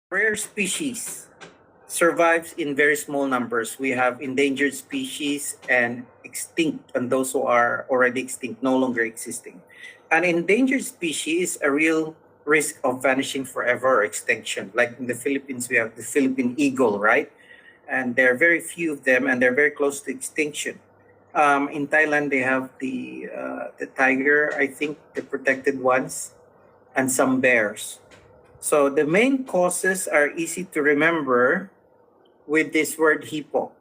Rare species survives in very small numbers. We have endangered species and extinct, and those who are already extinct, no longer existing. An endangered species is a real risk of vanishing forever or extinction. Like in the Philippines, we have the Philippine eagle, right? And there are very few of them, and they're very close to extinction. In Thailand, they have the tiger, I think, the protected ones, and some bears. So the main causes are easy to remember with this word hippo.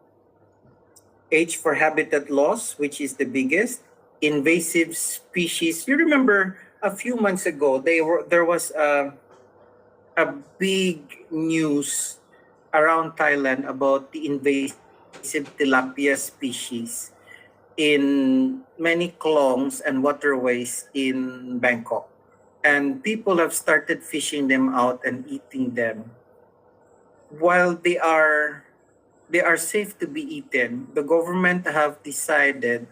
H for habitat loss, which is the biggest. Invasive species. You remember a few months ago, there was a big news around Thailand about the invasive tilapia species in many klongs and waterways in Bangkok. And people have started fishing them out and eating them. While they are safe to be eaten, the government have decided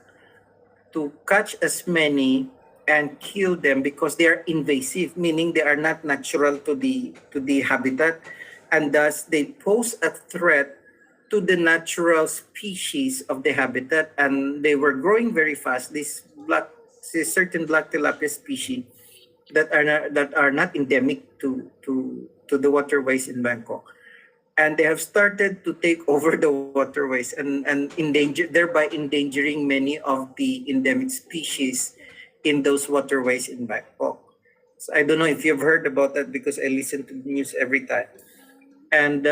to catch as many and kill them because they are invasive, meaning they are not natural to the habitat, and thus they pose a threat to the natural species of the habitat, and they were growing very fast. This certain black tilapia species that are not endemic to the waterways in Bangkok, and they have started to take over the waterways and thereby endangering many of the endemic species in those waterways in Bangkok. So I don't know if you've heard about that because I listen to the news every time, and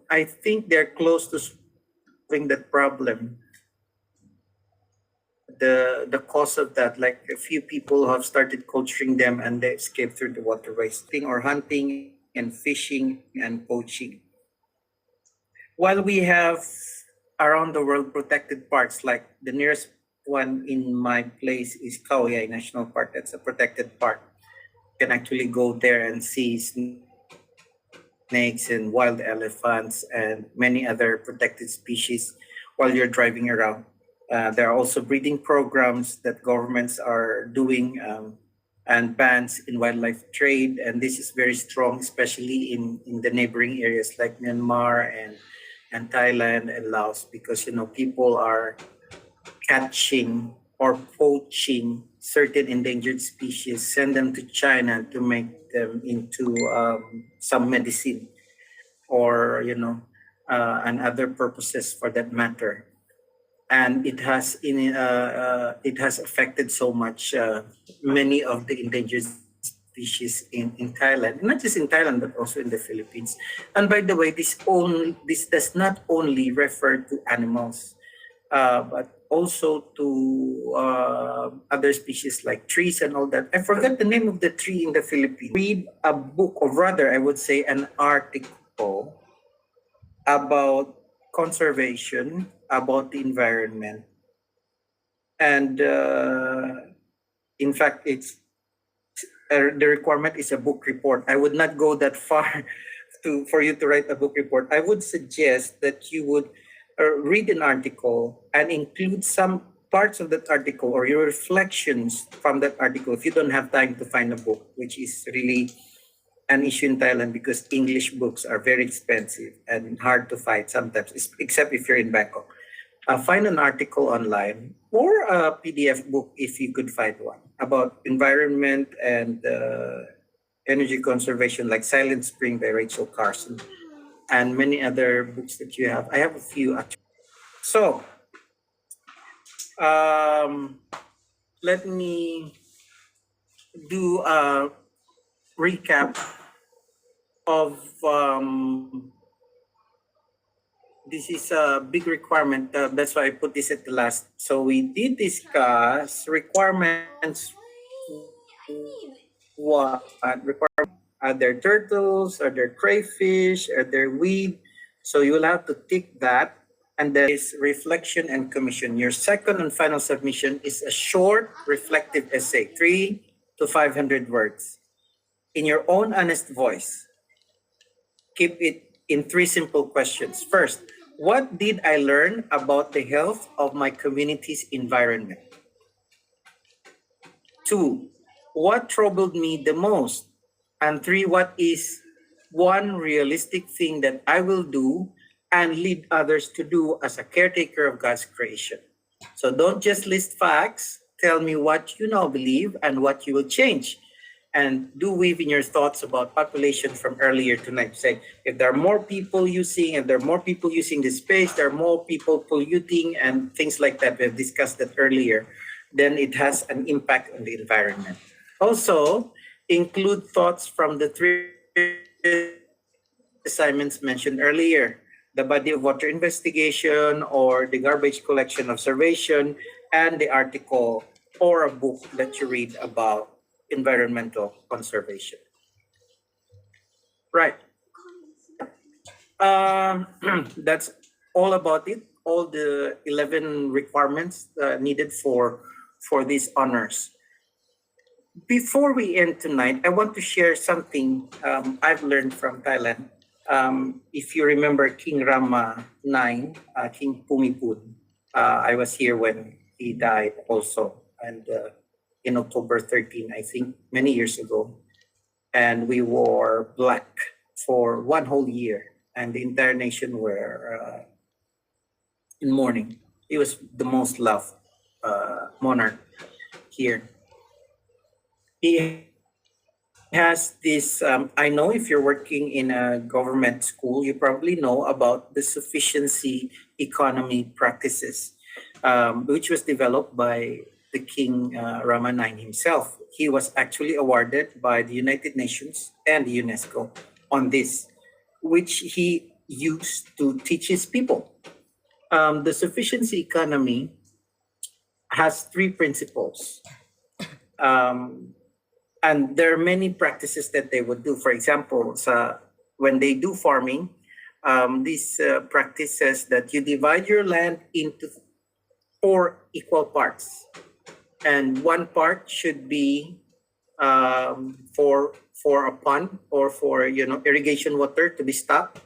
I think they're close to solving that problem. The cause of that, like a few people have started culturing them and they escape through the waterways, or hunting and fishing and poaching. While we have around the world protected parks, like the nearest one in my place is Khao Yai National Park. That's a protected park. You can actually go there and see snakes and wild elephants and many other protected species while you're driving around. There are also breeding programs that governments are doing, and bans in wildlife trade. And this is very strong, especially in the neighboring areas like Myanmar and Thailand and Laos, because people are catching or poaching certain endangered species, send them to China to make them into some medicine or and other purposes for that matter. And it has affected so much many of the endangered species in Thailand, not just in Thailand but also in the Philippines. And by the way, this does not only refer to animals, but also to other species like trees and all that. I forgot the name of the tree in the Philippines. Read a book, or rather, I would say an article about conservation, about the environment, and in fact, the requirement is a book report. I would not go that far for you to write a book report. I would suggest that you would read an article and include some parts of that article or your reflections from that article if you don't have time to find a book, which is really an issue in Thailand because English books are very expensive and hard to find sometimes, except if you're in Bangkok. Find an article online or a PDF book if you could find one about environment and energy conservation, like Silent Spring by Rachel Carson, and many other books that you have. I have a few actually. So let me do a recap of this is a big requirement. That's why I put this at the last. So we did discuss requirements. What requirements? Are there turtles? Are there crayfish? Are there weed? So you will have to tick that. And then is reflection and commission. Your second and final submission is a short reflective essay, 300 to 500 words, in your own honest voice. Keep it in three simple questions. First, what did I learn about the health of my community's environment? Two, what troubled me the most? And three, what is one realistic thing that I will do and lead others to do as a caretaker of God's creation. So don't just list facts. Tell me what you now believe and what you will change. And do weave in your thoughts about population from earlier tonight. Say, if there are more people using, and there are more people using the space, there are more people polluting and things like that. We've discussed that earlier. Then it has an impact on the environment. Also, include thoughts from the three assignments mentioned earlier, the body of water investigation or the garbage collection observation, and the article or a book that you read about environmental conservation. Right. Um, that's all about it. All the 11 requirements needed for these honors. Before we end tonight, I want to share something I've learned from Thailand. If you remember King Rama IX, King Pumipun, I was here when he died also, and in October 13, I think, many years ago. And we wore black for one whole year, and the entire nation were in mourning. He was the most loved monarch here. He has this. I know if you're working in a government school, you probably know about the sufficiency economy practices, which was developed by the King Rama IX himself. He was actually awarded by the United Nations and the UNESCO on this, which he used to teach his people. The sufficiency economy has three principles. And there are many practices that they would do. For example, when they do farming, this practice says that you divide your land into four equal parts, and one part should be for a pond or for irrigation water to be stocked,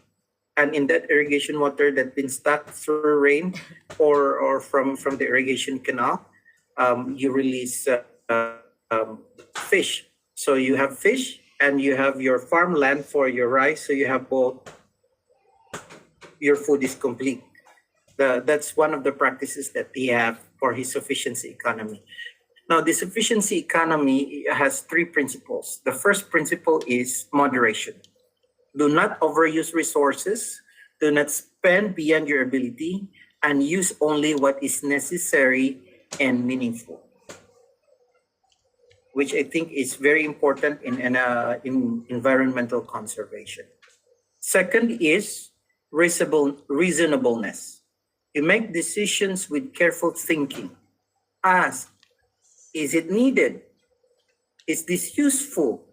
and in that irrigation water that's been stocked through rain or from the irrigation canal, you release fish. So you have fish and you have your farmland for your rice. So you have both. Your food is complete. That's one of the practices that they have for his sufficiency economy. Now, the sufficiency economy has three principles. The first principle is moderation. Do not overuse resources. Do not spend beyond your ability, and use only what is necessary and meaningful, which I think is very important in environmental conservation. Second is reasonableness. You make decisions with careful thinking. Ask, is it needed? Is this useful?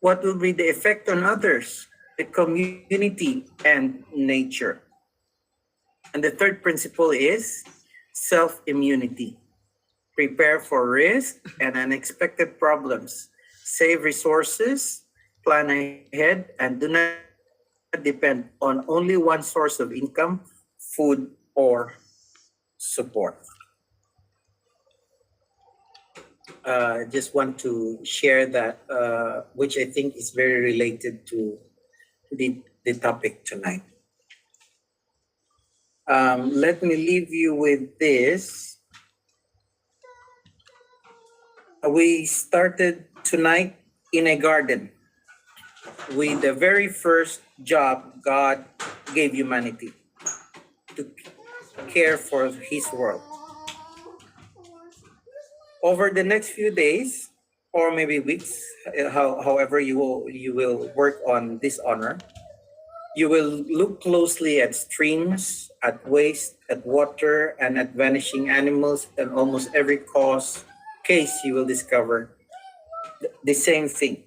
What will be the effect on others, the community, and nature? And the third principle is self-immunity. Prepare for risk and unexpected problems. Save resources, plan ahead, and do not depend on only one source of income, food, or support. Just want to share that, which I think is very related to the topic tonight. Let me leave you with this. We started tonight in a garden with the very first job God gave humanity, to care for his world. Over the next few days, or maybe weeks, however you will work on this honor, you will look closely at streams, at waste, at water, and at vanishing animals, and almost every case you will discover the same thing.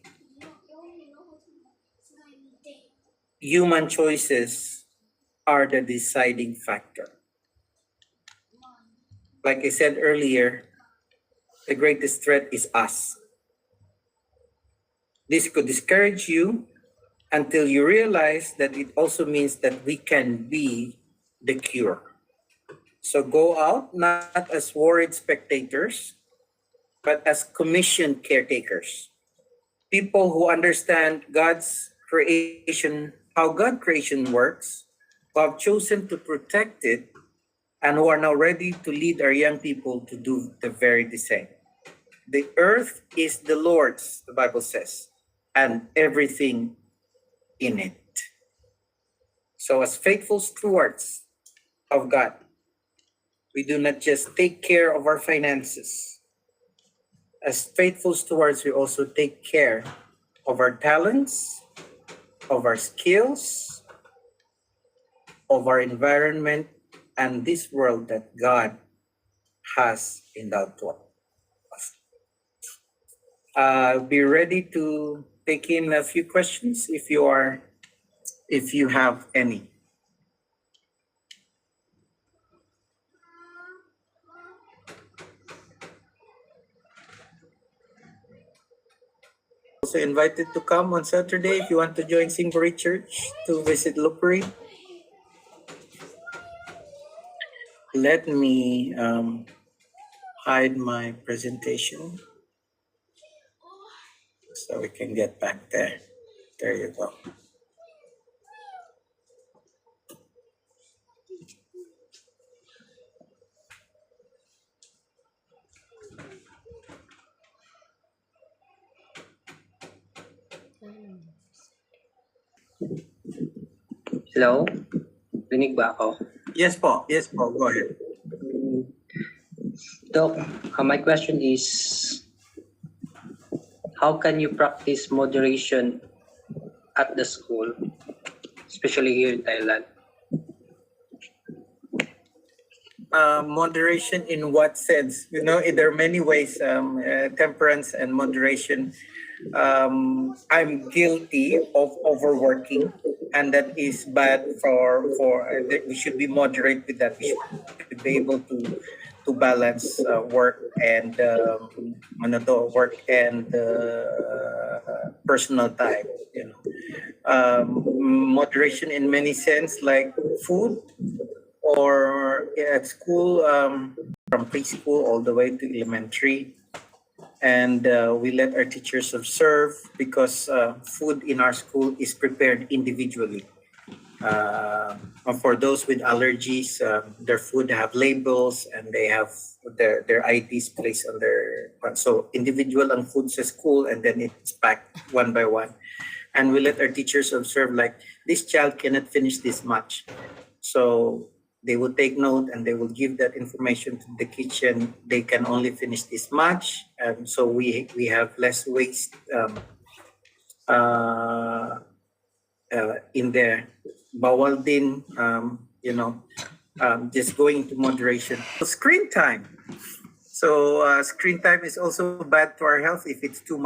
Human choices are the deciding factor. Like I said earlier, the greatest threat is us. This could discourage you until you realize that it also means that we can be the cure. So go out not as worried spectators, but as commissioned caretakers. People who understand God's how God creation works, who have chosen to protect it, and who are now ready to lead our young people to do the very same. The earth is the Lord's, the Bible says, and everything in it. So, as faithful stewards of God, we do not just take care of our finances. As faithful stewards, we also take care of our talents, of our skills, of our environment, and this world that God has endowed to us. Be ready to take in a few questions if you have any. Also invited to come on Saturday if you want to join Singbury Church to visit Lupuri. Let me hide my presentation so we can get back there. There you go. Hello? Rinig ba ako? Yes po. Yes po. Go ahead. Doc, my question is, how can you practice moderation at the school, especially here in Thailand? Moderation in what sense? You know, there are many ways. Temperance and moderation. I'm guilty of overworking, and that is bad for. We should be moderate with that. We should be able to balance work and work and personal time. You know, moderation in many sense, like food or at school, from preschool all the way to elementary. And we let our teachers observe because food in our school is prepared individually. For those with allergies, their food have labels and they have their IDs placed on their. So individual ang food sa school, and then it's packed one by one. And we let our teachers observe, like, this child cannot finish this much. So they will take note and they will give that information to the kitchen. They can only finish this much, so we have less waste in there. Bawal din, just going into moderation. So screen time. So screen time is also bad to our health if it's too much.